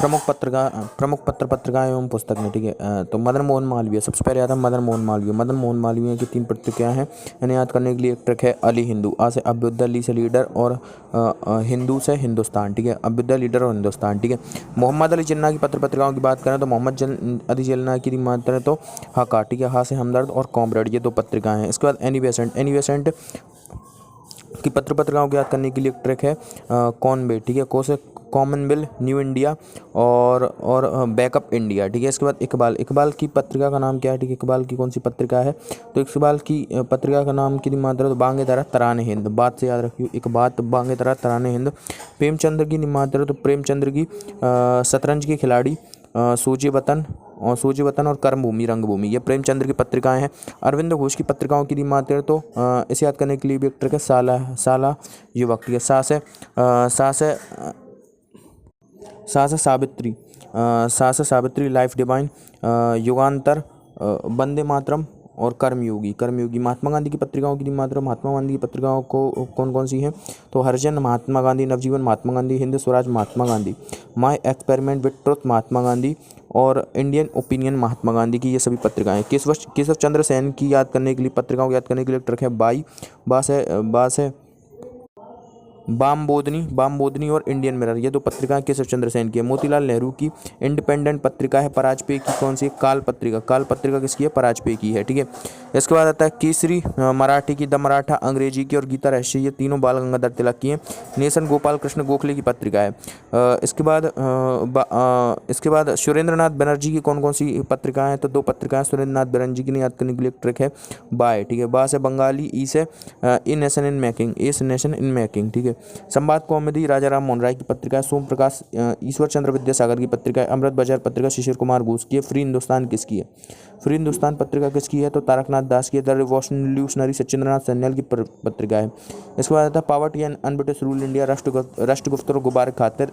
प्रमुख पत्र पत्रिकाएं एवं पुस्तक में, ठीक है। तो मदन मोहन मालवीय, सबसे पहले आता है मदन मोहन मालवीय। मदन मोहन मालवीय की 3 पत्रिकाएं हैं, इन्हें याद करने के लिए एक ट्रिक है अली हिंदू, आ से अभ्युदय, से लीडर और हिंदू से हिंदुस्तान, ठीक है। अभ्युदय, लीडर और हिंदुस्तान, ठीक है। मोहम्मद अली जिन्ना की पत्रिकाओं की बात करें तो मोहम्मद अली जिन्ना की बात करें तो हका, ठीक है, हा से हमदर्द और कॉमरेड, ये 2 पत्रिकाएं हैं। इसके बाद एनी बेसेंट की पत्रिकाओं को याद करने के लिए एक ट्रिक है कॉनवे, ठीक है, को से कॉमनवेल्थ, न्यू इंडिया और बैकअप इंडिया, ठीक है। इसके बाद इकबाल की पत्रिका का नाम क्या है, ठीक है। इकबाल की कौन सी पत्रिका है, तो इकबाल की पत्रिका का नाम की मात्रा तो बांगे दरा तराने हिंद, बात से याद रखियो, एक बात बांगे दरा तराने हिंद। प्रेमचंद्र की मात्रा तो प्रेमचंद्र की शतरंज के खिलाड़ी, सूर्य वतन और कर्मभूमि रंगभूमि, ये प्रेमचंद्र की पत्रिकाएं हैं। अरविंद घोष की पत्रिकाओं की बात करें तो इसे याद करने के लिए भी एक ट्रिक है साला युवक, ठीक है। सा से सावित्री, लाइफ डिवाइन, युगांतर, वंदे मातरम और कर्मयोगी। महात्मा गांधी की पत्रिकाओं की मात्रा, महात्मा गांधी की पत्रिकाओं को कौन कौन सी हैं, तो Harijan Mahatma Gandhi, Navjivan Mahatma Gandhi, Hind Swaraj Mahatma Gandhi, my experiment with truth Mahatma Gandhi और इंडियन ओपिनियन महात्मा गांधी की, ये सभी पत्रिकाएं। केशव चंद्र सेन की याद करने के लिए पत्रिकाओं को याद करने के लिए ट्रिक है बास है बाम बोधनी और इंडियन मिरर, ये 2 पत्रिकाएं केशव चंद्र सेन की है। मोतीलाल नेहरू की इंडिपेंडेंट पत्रिका है पराजपेय की, कौन सी, काल पत्रिका किसकी है, पराजपेय की है, ठीक है। इसके बाद आता है केसरी मराठी की, द मराठा अंग्रेजी की और गीता राष्ट्र, ये तीनों बाल गंगाधर तिलक की हैं। नेशन गोपाल कृष्ण गोखले की पत्रिका है। इसके बाद सुरेंद्रनाथ बनर्जी की कौन सी पत्रिकाएं हैं, तो 2 पत्रिकाएं सुरेंद्रनाथ बनर्जी की याद करने के लिए एक ट्रिक है बाय, ठीक है। बा से बंगाली, ई से ए नेशन इन मेकिंग, ठीक है। संवाद कौमुदी राजा राम मोहन राय की पत्रिका है। सोम प्रकाश ईश्वर चंद्र विद्यासागर की पत्रिका है। अमृत बाजार पत्रिका शिशिर कुमार घोष की है। फ्री हिंदुस्तान किसकी है, फ्री हिंदुस्तान पत्रिका किसकी है, तो तारकनाथ दास की है। द रिवॉल्यूशनरी सचिंद्रनाथ सन्याल की पत्रिका है। इसके बाद आता है poverty and unBritish rule India, राष्ट्रगुप्त और गुब्बार खातिर,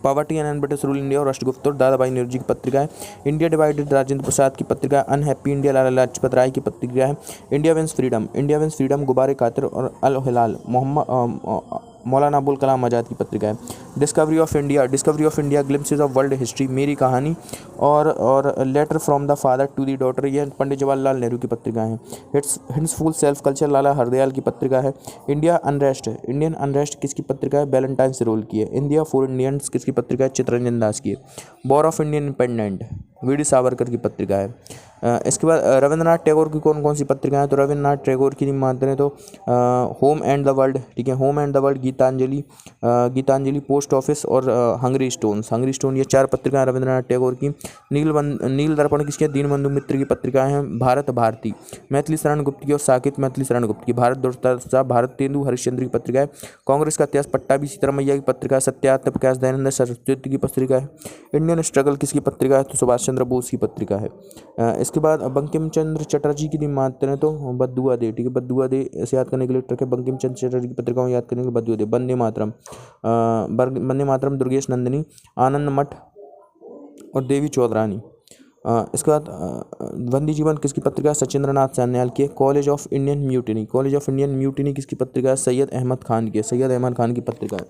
poverty and unBritish rule India और राष्ट्रगुप्त और दादा भाई नेहरू जी की पत्रिका है। इंडिया डिवाइडेड राजेंद्र प्रसाद की पत्रिका है। अनहैप्पी इंडिया लाला लाजपत राय की पत्रिका है। इंडिया विंस फ्रीडम गुब्बारे खातिर और अल हिलाल मौलाना अबुल कलाम आज़ाद की पत्रिका है। Discovery of India glimpses of world history, मेरी कहानी और letter from the father to the daughter, ये पंडित जवाहरलाल नेहरू की पत्रिकाएं हैं। Hints for self culture Lala Hardayal की पत्रिका है। इंडियन अनरेस्ट किसकी पत्रिका है, वैलेंटाइन सिरोल की है। इंडिया फॉर इंडियंस किसकी पत्रिका है, चित्तरंजन दास की है। War of Indian independent VD. Savarkar की पत्रिका है। इसके बाद रविंद्रनाथ टैगोर की कौन सी पत्रिका है, तो रविंद्रनाथ टैगोर की मानते हैं तो होम एंड द वर्ल्ड, ठीक है, home and the world, Gitanjali, post office और हंगरी स्टोन, ये 4 पत्रिकाएं रविंद्रनाथ टैगोर की। नील दर्पण किसकी है, दीनबंधु मित्र की पत्रिकाएं हैं। भारत भारती मैथिली शरण गुप्त की और साकेत मैथिली शरण गुप्त की। भारत दोस्ता भारत तेंदु हरिश्चंद्र की पत्रिका है। कांग्रेस का इतिहास पट्टाभी सीतारामैया की पत्रिका है। सत्यात्म प्रकाश दयानंद सरस्वती की पत्रिका है। इंडियन स्ट्रगल किसकी पत्रिका है, तो सुभाष चंद्र बोस की पत्रिका है। इसके बाद बंकिम चंद्र चटर्जी की मानते हैं तो बद्दुआ दे, ठीक है, बद्दुआ दे इसे याद करने के लिए ट्रिक है। बंकिम चंद्र चटर्जी की पत्रिकाओं याद करने के लिए बद्दुआ दे। वंदे मातरम दुर्गेश नंदिनी, आनंद मठ और देवी चौधरानी। इसके बाद वंदी जीवन किसकी पत्रिका है, सचिंद्रनाथ सन्याल की। कॉलेज ऑफ इंडियन म्यूटिनी किसकी पत्रिका है, सैयद अहमद खान की पत्रिका है।